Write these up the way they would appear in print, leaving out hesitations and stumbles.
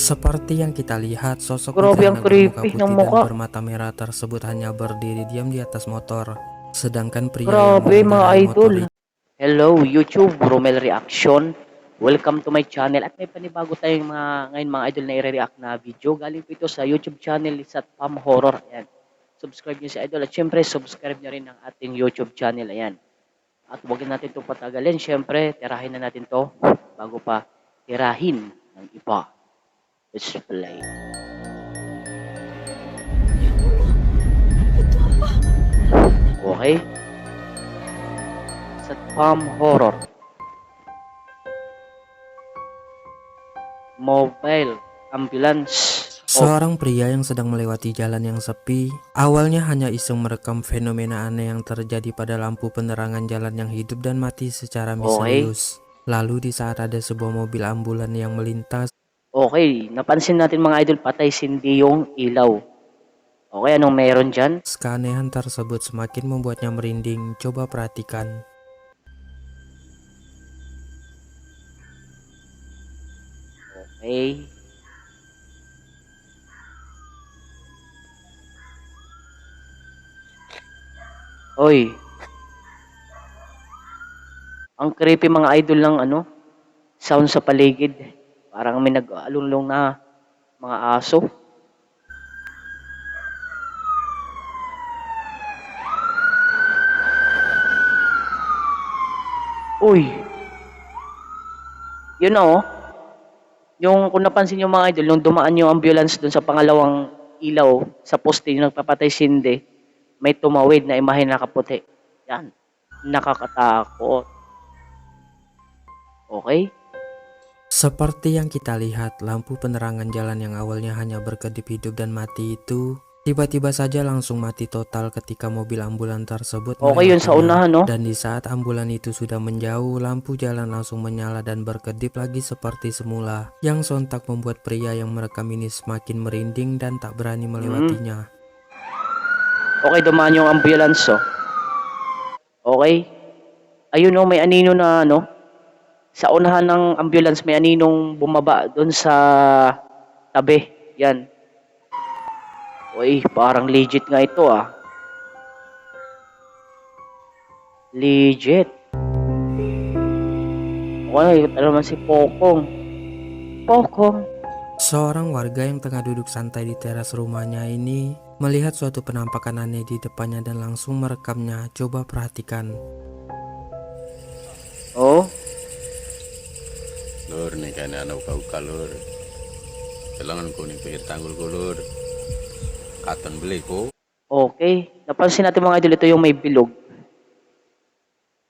Seperti yang kita lihat, sosok Grabe ang kuntilanak bermuka creepy ng putih dan mukha. bermata merah tersebut hanya berdiri diam di atas motor. Sedangkan pria yang Grabe mga mengendarai motor idol. Hello YouTube, Romel Reaction. Welcome to my channel. At may panibago tayong ngayon mga idol na i-react na video. Galing po ito sa YouTube channel sa Pam Horror. Ayan. Subscribe nyo si idol. At syempre, subscribe nyo rin ang ating YouTube channel. Ayan. At huwag natin itong patagalin. Syempre, tirahin na natin to bago pa tirahin ng iba. Let's play. Okay. Sa Pam Horror. Mobile ambulance. Seorang pria yang sedang melewati jalan yang sepi, awalnya hanya iseng merekam fenomena aneh yang terjadi pada lampu penerangan jalan yang hidup dan mati secara misterius. Lalu di saat ada sebuah mobil ambulan yang melintas, Okay, napansin natin mga idol, patay sindi yung ilaw. Okay, anong meron dyan? keanehan tersebut semakin membuatnya merinding. Coba perhatikan. Okay. Oy, ang creepy mga idol ng sound sa paligid. Parang may nag-aalulong na mga aso. Uy, yun na oh. Yung kung napansin yung mga idol, nung dumaan yung ambulance dun sa pangalawang ilaw sa poste yung nagpapatay sindi, may tumawid na imahe na kaputi. Yan. Nakakatakot. Okay? Seperti yang kita lihat, lampu penerangan jalan yang awalnya hanya berkedip hidup dan mati itu tiba-tiba saja langsung mati total ketika mobil ambulan tersebut Okay yun sa melewatinya. unahan, no? Dan di saat ambulan itu sudah menjauh, lampu jalan langsung menyala dan berkedip lagi seperti semula, yang sontak membuat pria yang merekam ini semakin merinding dan tak berani melewatinya. Okay, dumaan yung ambulance, oh. Okay? Ayun, oh, may anino na, sa unahan ng ambulance, may aninong bumaba doon sa tabi. Yan. Uy, parang legit nga ito, ah. Legit. Okay, ito naman si Pokong. Pokong. Seorang warga yang tengah duduk santai di teras rumahnya ini melihat suatu penampakan aneh di depannya dan langsung merekamnya. Coba perhatikan. Oh, Lur, nih kan anak kau kalur. Kailangan ko ning pihit tanggol ko, lur. Katon beli ko. okay. Napansin natin mga idol, ito yung may bilog.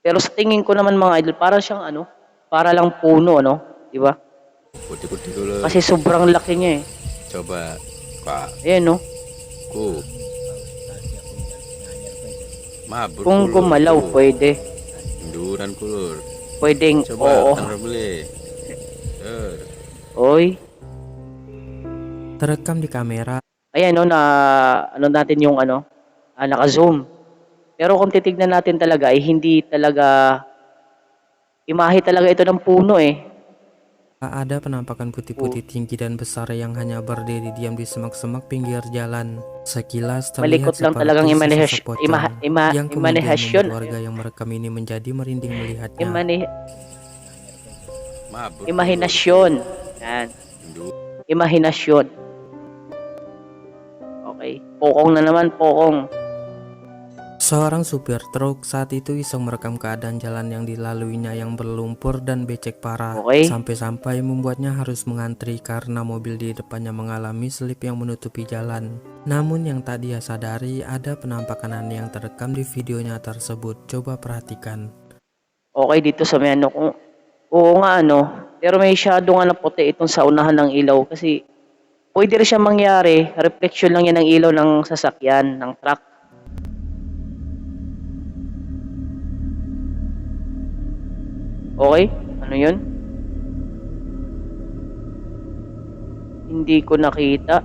Pero sa tingin ko naman mga idol, para siyang para lang puno, di ba? Puti-puti ko, lur. Kasi sobrang laki niya eh. Coba, Pak. Ayan, no? Ku. Mabur Kung ko, lur, gumalaw, ku. pwede. Induran ko, lur. Pwedeng, Coba, oo. tanggol beli. Lur. Oy. Terekam di kamera, Ayan, no, na, natin yung, naka-zoom. Pero kung titignan natin talaga, hindi talaga, imahe talaga ito ng puno eh. ada penampakan putih-putih tinggi dan besar yang hanya berdiri diam di semak-semak pinggir jalan. Sekilas terlihat Malikot lang talagang seperti sesosok pocong yang kemudian imanehasyon. membuat warga yang merekam ini menjadi merinding melihatnya. Mabur. Imahinasyon. Yan. Imahinasyon. Okay. Pokong na naman, pokong. Seorang supir truk saat itu iseng merekam keadaan jalan yang dilaluinya yang berlumpur dan becek parah. Okay. Sampai-sampai membuatnya harus mengantri karena mobil di depannya mengalami selip yang menutupi jalan. Namun yang tak dia sadari, ada penampakan aneh yang terekam di videonya tersebut. Coba perhatikan. Okay, dito sa may oo nga pero may shadow nga na puti itong sa unahan ng ilaw kasi pwede rin siya mangyari, reflection lang yan ng ilaw ng sasakyan, ng truck. Okay? Ano yun? Hindi ko nakita.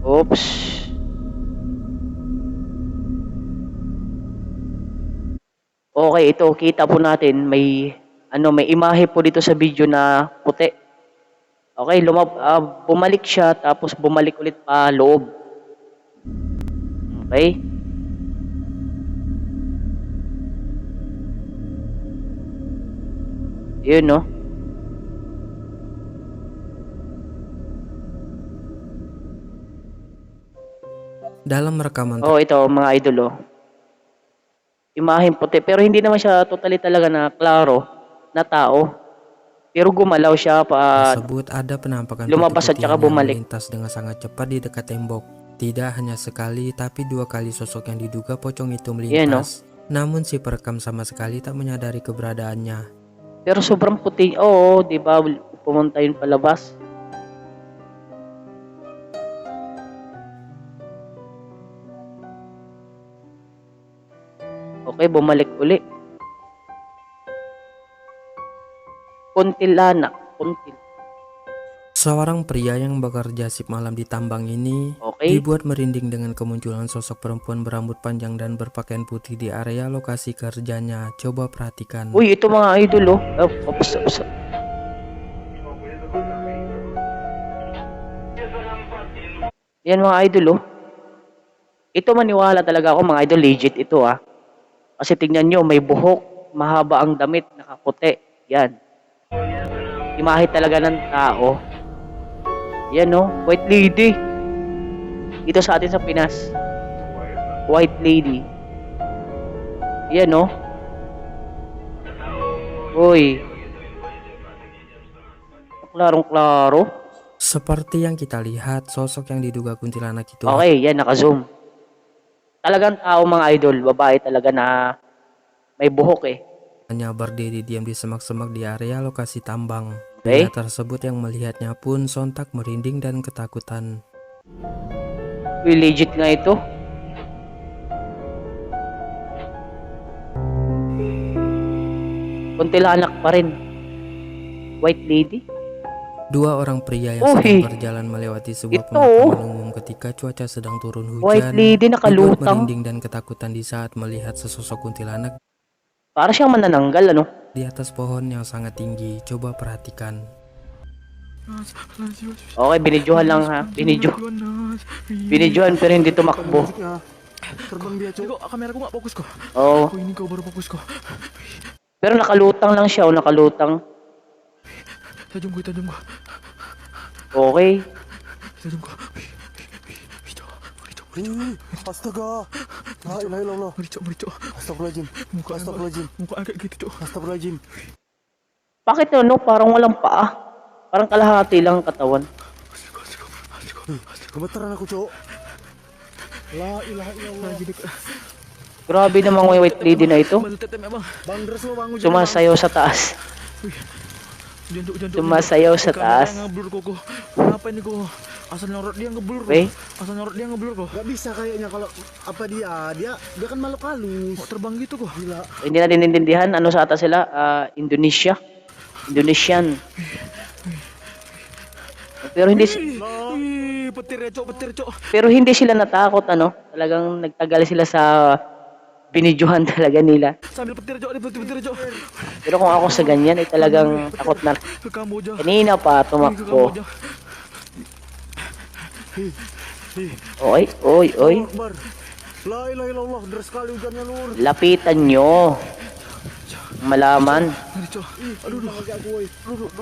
Oops. Okay, ito kita po natin may may imahe po dito sa video na puti. Okay, bumalik siya tapos bumalik ulit pa loob. Okay? Yun, no? Dalam rekaman Oh, ito mga idol, oh. Imaheng puti, pero hindi naman siya totally talaga na klaro na tao. Pero gumalaw siya pa tersebut ada penampakan lumabas at putih-putih saka yang bumalik. melintas dengan sangat cepat di dekat tembok. Tidak hanya sekali, tapi 2 kali sosok yang diduga pocong itu Yan, no? melintas. Namun si perekam sama sekali tak menyadari keberadaannya. Pero sobrang puti. Oo, di ba? Pumunta yun palabas. Okay, bumalik uli. Kuntilanak. Seorang pria yang bekerja shift malam di tambang ini Okay. dibuat merinding dengan kemunculan sosok perempuan berambut panjang dan berpakaian putih di area lokasi kerjanya. Coba perhatikan. Uy, ito mga idol, oh. Ops. Yan mga idol, oh. Ito maniwala talaga ako mga idol, legit ito, ah. Kasi tingnan nyo, may buhok, mahaba ang damit, nakaputi. Yan. Imahe talaga ng tao. Yan, no? White lady. Dito sa atin sa Pinas. White lady. Yan, no? Uy. Klarong-klaro. Seperti yang kita lihat, sosok yang diduga kuntilanak itu Okay, yan, naka-zoom. Talagang tao mga idol, babae talaga na may buhok eh. hanya berdiri diam di semak-semak di area lokasi tambang. Okay. Pria tersebut yang melihatnya pun sontak merinding dan ketakutan. Uy, legit nga ito. Kuntilanak pa rin. White lady? 2 orang pria yang Uy, sedang berjalan melewati sebuah ito. pemakaman umum ketika cuaca sedang turun White hujan lady dibuat nakalutang. merinding dan ketakutan di saat melihat sesosok kuntilanak Para siyang manananggal, ano? di atas pohon yang sangat tinggi. Coba perhatikan. Okay, binidyohan lang ha. Binidyohan pero hindi tumakbo. Terbang dia, Cuk. Kok kamera ko gak fokus kok? Oo. Oh, ini kau baru fokus kok. Pero nakalutang lang siya, o nakalutang. Tajam ko. Okay. Tajam ko. Astaga. La ilaha illallah. Mericok. Astagfirullahaladzim. Astagfirullahaladzim. Muka agak gitu, Cok. Astagfirullahaladzim. Bakit no? Parang walang paa. Parang kalahati lang ang katawan. Gemetaran aku, Cuk. La ilaha illallah. Grabe namang may white lady na ito. Baru tetem emang. Bang Dres lo bangun. Sumasayaw sa taas. Janjuk. Sumasayaw sa taas. Kamera ngeblur kok. Kenapa ini kok? Asal nyorot dia ngeblur kok. Okay. Asal nyorot dia ngeblur kok. Gak bisa kayaknya kalau apa dia kan makhluk halus. Kok terbang gitu kok? Gila. Hindi natin intindihan ano sa atas sila. Indonesia. Indonesian. Pero hindi Ih, petir ya, Cok. pero hindi sila natakot ano. Talagang nagtagal sila sa binidyohan talaga nila. Sambil petir, Cok. Dia petir, Cok. Pero kung ako sa ganyan ay talagang takot na. Ke Kamboja. Kanina pa Ke tumakbo. Kamboja. Oy. Akbar. La ilaha illallah. Deras sekali hujannya, Lur. Lapitan nyo. Malaman. Ngeri, Cok. Aduh. Kaki aku, woi.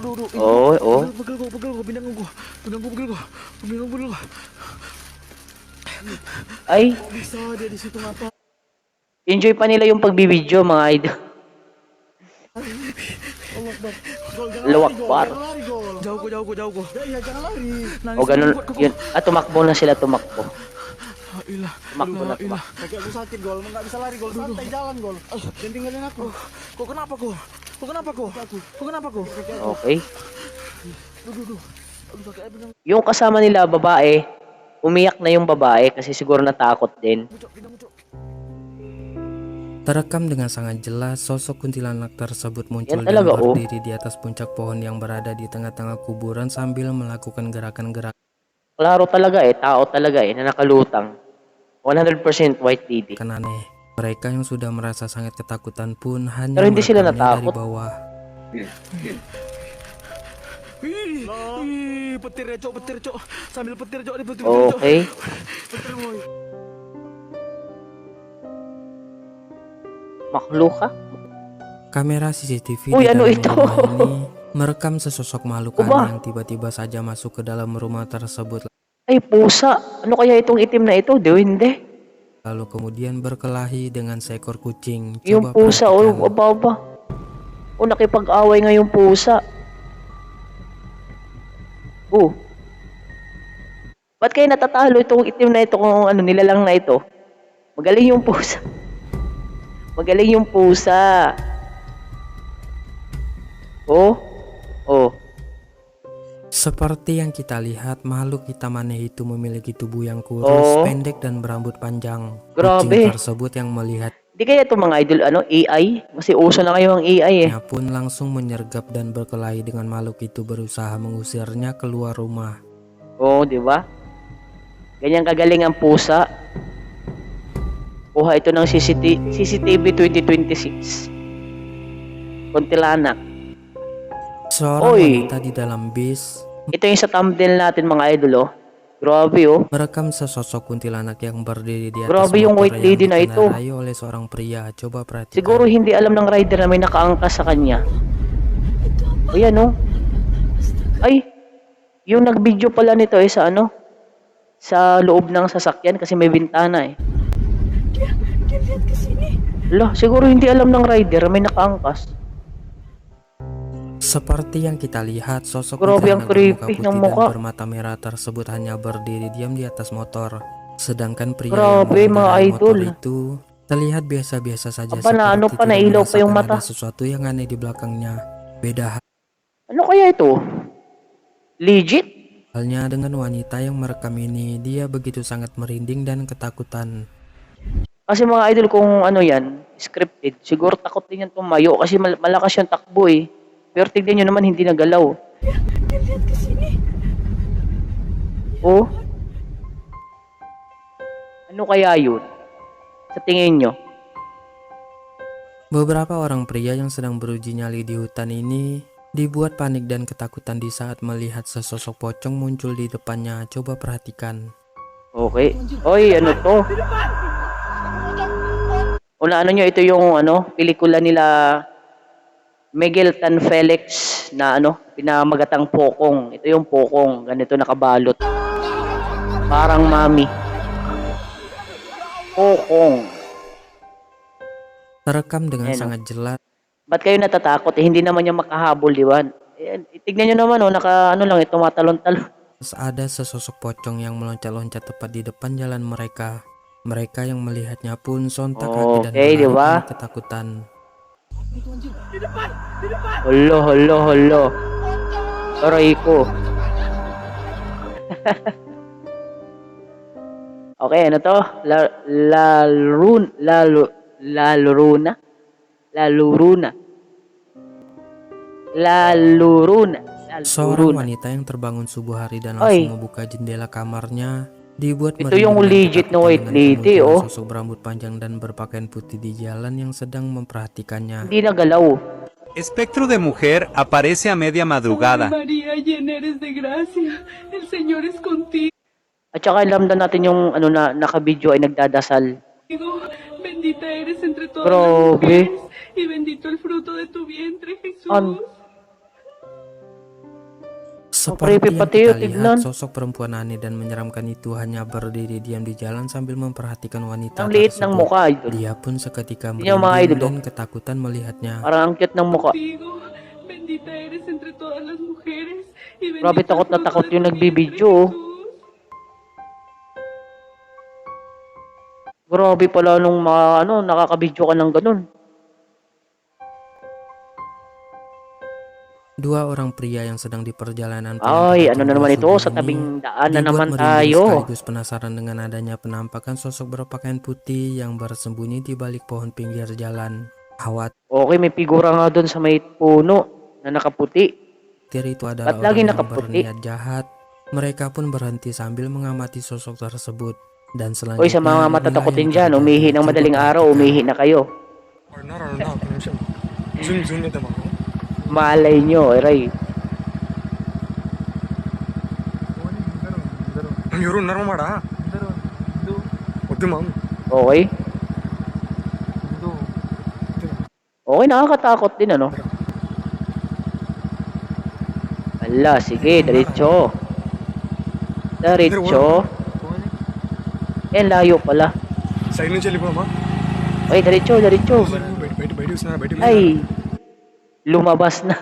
Duduk. Oh. Pegel kok. Pinggang kok. Pegel kok. Ay, Bisa dia di situ ngapa? enjoy pa nila yung pagbibidyo mga idol. Allah Akbar. Gol, jangan Allahu lari, Gol. Akbar. Jangan lari, Gol. Jauh kok. Ya, jangan lari. Nangis O ganun, kuat kok. yun. Tumakbo na sila, tumakbo. Ilah. Tumakbo na, tumakbo. Kaki aku sakit, Gol. Enggak bisa lari, Gol. Santai jalan, Gol. Jangan tinggalin aku. Kok kenapa kok? Okay. Yung kasama nila, babae, umiyak na yung babae kasi siguro natakot din. Terekam dengan sangat jelas sosok kuntilanak tersebut muncul Yan talaga, dan oh. berdiri di atas puncak pohon yang berada di tengah-tengah kuburan sambil melakukan gerakan-gerakan Klaro talaga tao talaga na nakalutang. 100% white lady. aneh. Mereka yang sudah merasa sangat ketakutan pun hanya Pero hindi sila merekamnya dari natakot. bawah. Petir ya, Cok, petir, Cok. Sambil petir, Cok, di petir, Cok. Okay. Petir mo. Makhluk kah? Kamera CCTV Uy, di ano dalam itu? rumah ini merekam sesosok makhluk Uba. aneh yang tiba-tiba saja masuk ke dalam rumah tersebut, Ay, pusa. Ano kaya itong itim na ito? Duwende. lalu kemudian berkelahi dengan seekor kucing. Yung Coba pusa, perhatikan. oh, aba. O, nakipag-away nga yung pusa. Oh. Ba't kayo natatalo itong itim na ito kung ano, nilalang na ito? Magaling yung pusa. Magaling yung pusa. Oh. Oh. Seperti yang kita lihat, makhluk hitam aneh itu memiliki tubuh yang kurus, Oh. pendek dan berambut panjang. Grabe. Kucing tersebut yang melihatnya Di kaya itong mga idol, ano, AI? Kasi uso na kayo ang AI eh. pun langsung menyergap dan berkelahi dengan makhluk itu, berusaha mengusirnya keluar rumah. Oo, di ba? Ganyan kagaling ang pusa. Kuha ito ng CCTV 2026. Kuntilanak. Seorang Oi. wanita di dalam bis Ito yung sa thumbnail natin mga idol, oh. Grabe, oh. merekam sesosok kuntilanak yang berdiri di atas Grabe yung motor white lady yang na ito. dikendarai oleh seorang pria. Coba perhatikan. Siguro hindi alam ng rider na may nakaangkas sa kanya. O yan, oh. Ay, yung nag-video pala nito eh sa ano? Sa loob ng sasakyan kasi may bintana eh. Lah, siguro hindi alam ng rider na may nakaangkas. Seperti yang kita lihat, sosok Grabe ang kuntilanak bermuka creepy putih ng dan muka. bermata merah tersebut hanya berdiri diam di atas motor. Sedangkan pria Grabe, yang mga mengendarai motor idol. itu terlihat biasa-biasa saja, Apa na, ano seperti pa, tidak nailaw pa yung merasakan mata. ada sesuatu yang aneh di belakangnya. Beda Ano kaya ito? Legit? halnya dengan wanita yang merekam ini, dia begitu sangat merinding dan ketakutan. Kasi mga idol kung ano yan, scripted, siguro takot din yan tumayo kasi malakas yung takbo eh. Pero tignan nyo naman, hindi nagalaw. Oh? Ano kaya yun? Sa tingin nyo? Beberapa orang pria yang sedang beruji nyali di hutan ini dibuat panik dan ketakutan di saat melihat sesosok pocong muncul di depannya. Coba perhatikan. Okay. Oy, ano to? Una ano nyo, ito yung ano, pelikula nila Miguel Tan Felix na ano, pinamagatang Pokong. Ito yung Pokong, ganito nakabalot. Parang mami. Pokong. Terekam dengan Ayan, sangat jelas Ba't kayo natatakot? Eh, hindi naman yung makahabol, di ba? Ayan, tignan nyo naman, oh, naka ano lang, ito matalon-talon. ada sesosok pocong yang meloncat-loncat tepat di depan jalan mereka. Mereka yang melihatnya pun sontak kaget dan Oke, di berlari ba? karena ketakutan. Holo, holo, holo. Aray ko. Okay, ano to? Laluruna. Seorang wanita yang terbangun subuh hari dan Oi. langsung membuka jendela kamarnya dibuat Ito merinding yung dan legit na ketakutan white dengan lady, kemunculan oh. sosok berambut panjang dan berpakaian putih di jalan yang sedang memperhatikannya. Hindi nagalaw. Espectro de mujer aparece a media madrugada. María, llena eres de gracia, el Señor es contigo. At saka alam na natin yung ano na naka-video ay nagdadasal. Bendita eres entre todas Grabe. las mujeres y bendito el fruto de tu vientre, Jesús. Seperti creepy yang pati kita yun, tignan. lihat, sosok perempuan aneh dan menyeramkan itu hanya berdiri diam di jalan sambil memperhatikan wanita Ang liit ng tersebut. mukha, idol. Dia pun seketika Tingnan mo, mga merinding idol, dan ketakutan melihatnya. Parang ang cute ng mukha. Contigo, bendita eres entre todas las mujeres y bendito Grabe, el takot na fruto takot de yung tu nagbibidyo, vientre, oh. Jesús. Grabe pala nung ano, nakakabidyo ka ng ganun. Dua orang pria yang sedang di perjalanan Ay, pulang ano ke na tempat naman ito? subuh Sa ini tabing daan na dibuat naman merinding tayo. sekaligus penasaran dengan adanya penampakan sosok berpakaian putih yang bersembunyi di balik pohon pinggir jalan. Khawatir Okay, may figura nga doon sa may puno na nakaputi. itu adalah Ba't lagi orang yang nakaputi? berniat jahat. Mereka pun berhenti sambil mengamati sosok tersebut. Dan selanjutnya Oy, sa mga inilah matatakotin yang dyan, terjadi. umihi ng Coba madaling araw, perhatikan. umihi na kayo. Zoom zoom ito mga. Malay nyo, Ray. ಇವರು ನರ್ಮ ಮಾಡ ಉದ್ಯಮ Okay? Okay, nakakatakot din, ano? Ala, sige, diretso. Diretso. Layo pala. Side నుంచి వెళ్ళిపోమా Okay, diretso, diretso. బయట బయట బయట వస్తున్నా బయట Ay, lumabas na.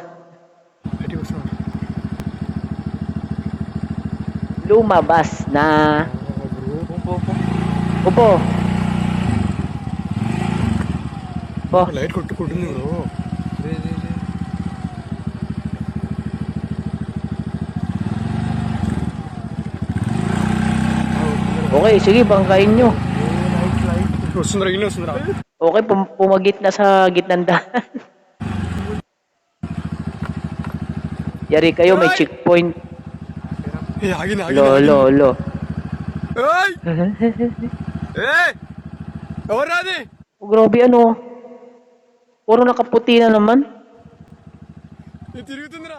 బయట వస్తున్నా Lumabas na. Upo. Po. Light కొట్టుకుంటుంది bro Okay, sige, bangkain nyo. వస్తుందిరా ఇన్ని వస్తుందిరా Okay, pumagit na sa gitnang daan. Yari kayo, may checkpoint. ఆగిన Lo. ఎవరు రాది Oh, grabe ano. Puro nakaputi na naman. తిరుగుతుందిరా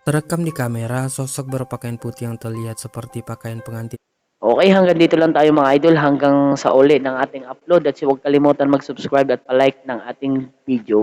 Terekam di kamera, sosok berpakaian putih yang terlihat seperti pakaian pengantin Okay, hanggang dito lang tayo mga idol. Hanggang sa uli ng ating upload. At huwag kalimutan mag-subscribe at pa-like ng ating video.